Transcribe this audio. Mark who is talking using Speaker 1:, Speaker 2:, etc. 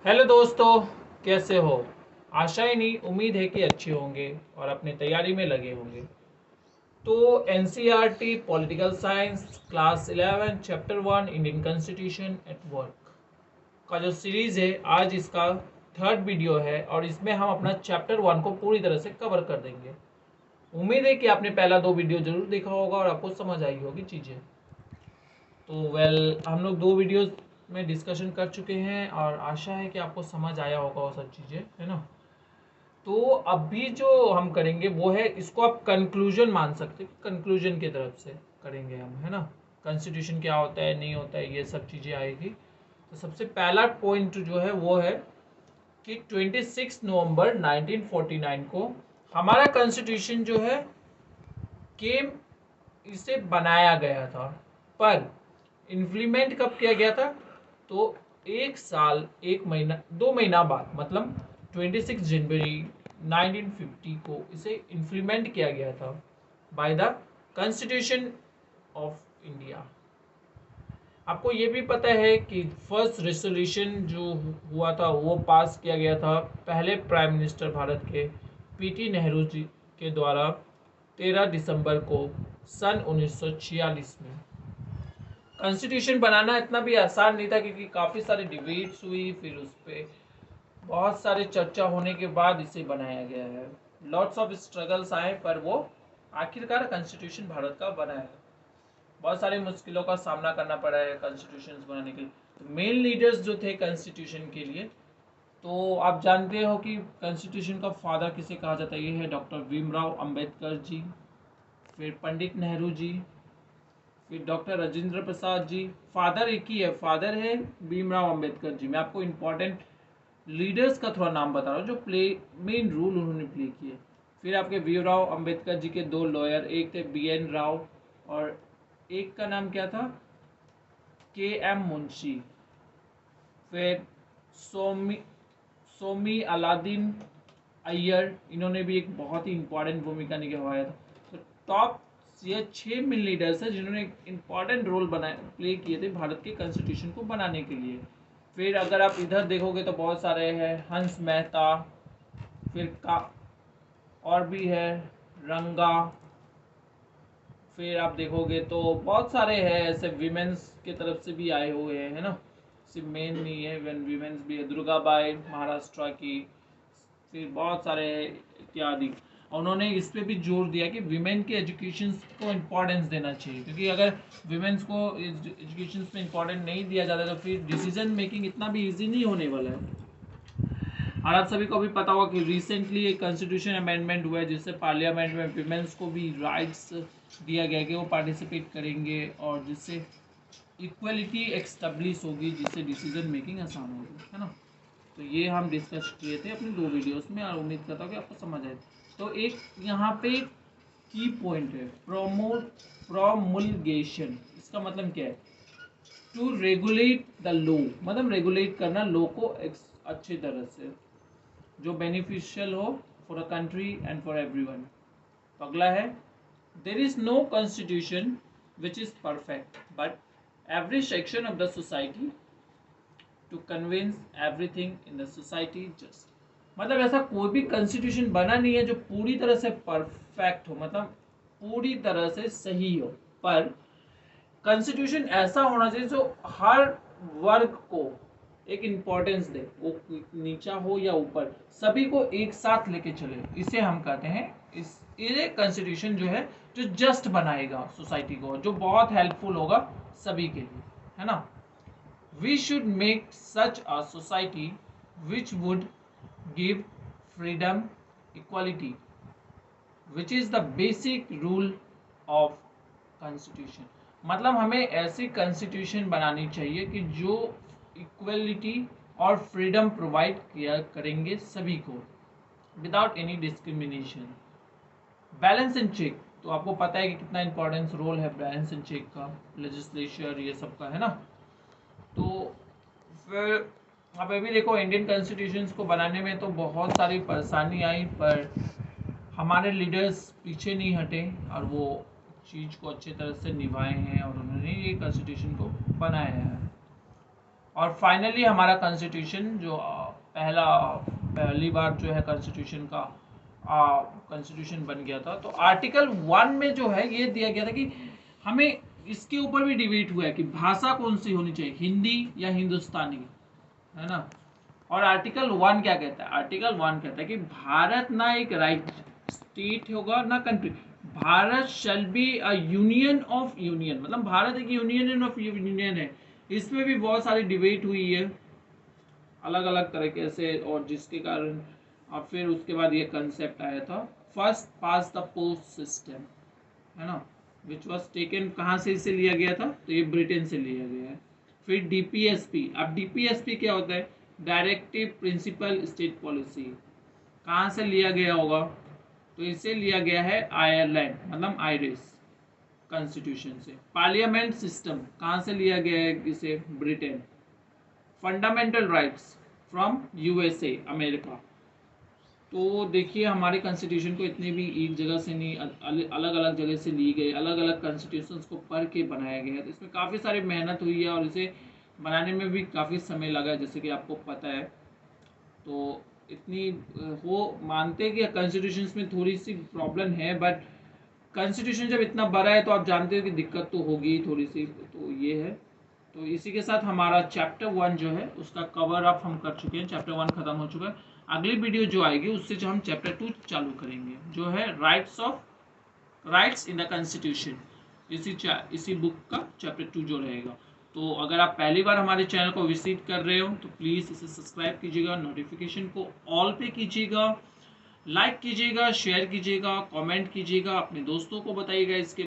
Speaker 1: Hello दोस्तों, कैसे हो। आशा ही नहीं, उम्मीद है कि अच्छे होंगे और अपनी तैयारी में लगे होंगे। तो NCERT political science class 11 chapter 1 Indian constitution at work का जो सीरीज़ है, आज इसका थर्ड वीडियो है और इसमें हम अपना चैप्टर 1 को पूरी तरह से कवर कर देंगे। उम्मीद है कि आपने पहला 2 वीडियो जरूर देखा होगा और आपको समझ आई होगी चीज़ें। तो हम लोग 2 वीडियोस में डिस्कशन कर चुके हैं और आशा है कि आपको समझ आया होगा वो सब चीज़ें, है ना। तो अभी जो हम करेंगे वो है, इसको आप कंक्लूजन मान सकते हैं, कंक्लूजन की तरफ से करेंगे हम, है ना। कॉन्स्टिट्यूशन क्या होता है, नहीं होता है, ये सब चीज़ें आएगी। तो सबसे पहला पॉइंट जो है वो है कि 26 नवंबर 1949 को हमारा कॉन्स्टिट्यूशन जो है के इसे बनाया गया था, पर इम्प्लीमेंट कब किया गया था, तो 1 साल 1 महीना 2 महीना बाद, मतलब 26 जनवरी 1950 को इसे इम्प्लीमेंट किया गया था by the constitution of India. आपको ये भी पता है कि फर्स्ट रेजोल्यूशन जो हुआ था वो पास किया गया था पहले प्राइम मिनिस्टर भारत के पीटी नेहरू जी के द्वारा 13 दिसंबर को सन 1946 में। कॉन्स्टिट्यूशन बनाना इतना भी आसान नहीं था, क्योंकि काफ़ी सारी डिबेट्स हुई, फिर उस पर बहुत सारे चर्चा होने के बाद इसे बनाया गया है। लॉट्स ऑफ स्ट्रगल्स आए, पर वो आखिरकार कॉन्स्टिट्यूशन भारत का बना है। बहुत सारी मुश्किलों का सामना करना पड़ा है कॉन्स्टिट्यूशन बनाने के लिए। तो मेन लीडर्स जो थे कॉन्स्टिट्यूशन के लिए, तो आप जानते हो कि कॉन्स्टिट्यूशन का फादर किसे कहा जाता है। ये है डॉक्टर भीमराव अंबेडकर जी, फिर पंडित नेहरू जी, फिर डॉक्टर राजेंद्र प्रसाद जी। फादर एक ही है, फादर है भीमराव अंबेडकर जी। मैं आपको इम्पोर्टेंट लीडर्स का थोड़ा नाम बता रहा हूँ जो मेन रोल उन्होंने प्ले किए। फिर आपके भीमराव अंबेडकर जी के 2 लॉयर, एक थे BN राव और एक का नाम क्या था, KM मुंशी। फिर सोमी सोमी अलादीन अय्यर, इन्होंने भी एक बहुत ही इंपॉर्टेंट भूमिका निभाया था। तो टॉप ये 6 मिल लीडर्स हैं जिन्होंने एक इम्पॉर्टेंट रोल प्ले किए थे भारत के कॉन्स्टिट्यूशन को बनाने के लिए। फिर अगर आप इधर देखोगे तो बहुत सारे हैं, हंस मेहता, फिर का और भी है रंगा। फिर आप देखोगे तो बहुत सारे हैं ऐसे, विमेंस के तरफ से भी आए हुए हैं, है ना। सिर्फ मेन नहीं है, विमेंस भी है, दुर्गाबाई महाराष्ट्र की। फिर बहुत सारे इत्यादि। उन्होंने इस पे भी जोर दिया कि विमेन के एजुकेशन को इम्पोर्टेंस देना चाहिए, क्योंकि अगर विमेंस को एजुकेशन में इम्पोर्टेंस नहीं दिया जाता तो फिर डिसीजन मेकिंग इतना भी इजी नहीं होने वाला है। और आप सभी को भी पता होगा कि रिसेंटली एक कॉन्स्टिट्यूशन अमेंडमेंट हुआ है, जिससे पार्लियामेंट में विमेंस को भी राइट्स दिया गया कि वो पार्टिसिपेट करेंगे, और जिससे इक्वलिटी एक्स्टेब्लिश होगी, जिससे डिसीजन मेकिंग आसान होगी, है ना। तो ये हम डिस्कस किए थे अपने 2 वीडियोस में और उम्मीद करता हूँ कि आपको समझ आए। तो एक यहाँ पे की पॉइंट है, प्रोमुलगेशन। इसका मतलब क्या है, टू रेगुलेट द लॉ, मतलब रेगुलेट करना लॉ को अच्छी तरह से, जो बेनिफिशियल हो for a country and for everyone. तो अगला है, there is no constitution which is perfect, but every section of the society to convince everything in the society just. मतलब ऐसा कोई भी कॉन्स्टिट्यूशन बना नहीं है जो पूरी तरह से परफेक्ट हो, मतलब पूरी तरह से सही हो, पर कॉन्स्टिट्यूशन ऐसा होना चाहिए जो हर वर्ग को एक इम्पोर्टेंस दे, वो नीचा हो या ऊपर, सभी को एक साथ लेके चले। इसे हम कहते हैं, ये कॉन्स्टिट्यूशन जो है जो जस्ट बनाएगा सोसाइटी को, जो बहुत हेल्पफुल होगा सभी के लिए, है ना। We should make such a society which would give freedom, equality, which is the basic rule of constitution. मतलब हमें ऐसी कॉन्स्टिट्यूशन बनानी चाहिए कि जो इक्वलिटी और फ्रीडम प्रोवाइड किया करेंगे सभी को, without any discrimination. Balance and check, तो आपको पता है कि कितना इंपॉर्टेंस रोल है बैलेंस एंड चेक का, लेजिस्लेचर ये सब का, है ना। तो फिर आप अभी देखो, इंडियन कॉन्स्टिट्यूशन को बनाने में तो बहुत सारी परेशानी आई, पर हमारे लीडर्स पीछे नहीं हटे और वो चीज़ को अच्छी तरह से निभाए हैं और उन्होंने ये कॉन्स्टिट्यूशन को बनाया है। और फाइनली हमारा कॉन्स्टिट्यूशन जो पहली बार जो है कॉन्स्टिट्यूशन का कॉन्स्टिट्यूशन बन गया था। तो आर्टिकल 1 में जो है ये दिया गया था कि हमें इसके ऊपर भी डिबेट हुआ है कि भाषा कौन सी होनी चाहिए, हिंदी या हिंदुस्तानी, है ना। और आर्टिकल 1 क्या कहता है? आर्टिकल 1 कहता है कि भारत ना एक राइट स्टेट होगा ना country, Bharat shall be a union of union, मतलब भारत एक यूनियन ऑफ यूनियन है। इसमें भी बहुत सारी डिबेट हुई है अलग अलग तरीके से, और जिसके कारण अब फिर उसके बाद ये कंसेप्ट आया था first pass the post system, है ना, विच वॉज टेकन, कहाँ से इसे लिया गया था? तो ये ब्रिटेन से लिया गया है। फिर डीपीएसपी, अब डीपीएसपी क्या होता है? डायरेक्टिव प्रिंसिपल स्टेट पॉलिसी, कहाँ से लिया गया होगा? तो इसे लिया गया है आयरलैंड, मतलब आयरिश कॉन्स्टिट्यूशन से। पार्लियामेंट सिस्टम कहाँ से लिया गया है? इसे Britain. Fundamental rights from USA, America. तो देखिए हमारे कॉन्स्टिट्यूशन को इतने भी एक जगह से नहीं, अलग अलग जगह से ली गई, अलग अलग कॉन्स्टिट्यूशंस को पढ़ के बनाया गया है। तो इसमें काफ़ी सारी मेहनत हुई है और इसे बनाने में भी काफ़ी समय लगा है, जैसे कि आपको पता है। तो इतनी वो मानते हैं कि कॉन्स्टिट्यूशन में थोड़ी सी प्रॉब्लम है, बट कॉन्स्टिट्यूशन जब इतना बड़ा है तो आप जानते हो कि दिक्कत तो होगी थोड़ी सी, तो ये है। तो इसी के साथ हमारा चैप्टर 1 जो है उसका कवर अप हम कर चुके हैं, चैप्टर 1 खत्म हो चुका है। अगली वीडियो जो आएगी उससे जो हम चैप्टर 2 चालू करेंगे, जो है राइट्स इन द कॉन्स्टिट्यूशन, इसी बुक का चैप्टर 2 जो रहेगा। तो अगर आप पहली बार हमारे चैनल को विजिट कर रहे हो तो प्लीज़ इसे सब्सक्राइब कीजिएगा, नोटिफिकेशन को ऑल पे कीजिएगा, लाइक कीजिएगा, शेयर कीजिएगा, कमेंट कीजिएगा, अपने दोस्तों को बताइएगा इसके